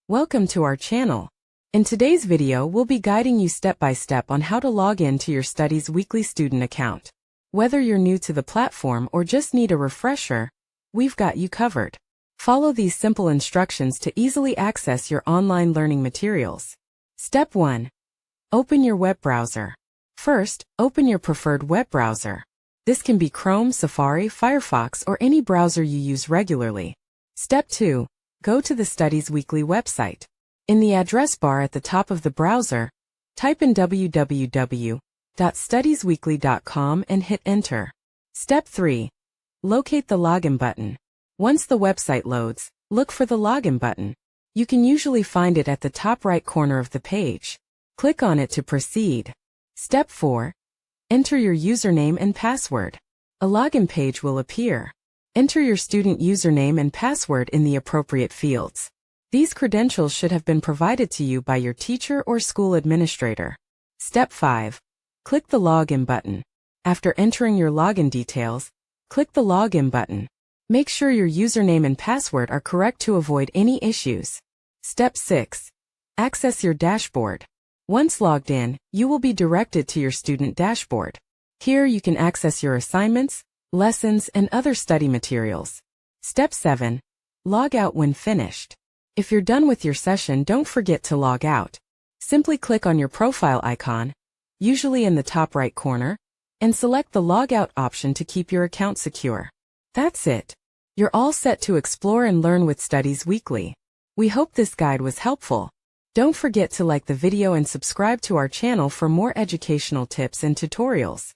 Welcome to our channel. In today's video, we'll be guiding you step by step on how to log in to your Studies Weekly student account. Whether you're new to the platform or just need a refresher, we've got you covered. Follow these simple instructions to easily access your online learning materials. Step 1. Open your web browser. First, open your preferred web browser. This can be Chrome, Safari, Firefox, or any browser you use regularly. Step 2. Go to the Studies Weekly website. In the address bar at the top of the browser, type in www.studiesweekly.com and hit enter. Step 3. Locate the login button. Once the website loads, look for the login button. You can usually find it at the top right corner of the page. Click on it to proceed. Step 4. Enter your username and password. A login page will appear. Enter your student username and password in the appropriate fields. These credentials should have been provided to you by your teacher or school administrator. Step 5. Click the Login button. After entering your login details, click the Login button. Make sure your username and password are correct to avoid any issues. Step 6. Access your dashboard. Once logged in, you will be directed to your student dashboard. Here you can access your assignments, lessons, and other study materials. Step 7. Log out when finished. If you're done with your session, don't forget to log out. Simply click on your profile icon, usually in the top right corner, and select the Log Out option to keep your account secure. That's it. You're all set to explore and learn with Studies Weekly. We hope this guide was helpful. Don't forget to like the video and subscribe to our channel for more educational tips and tutorials.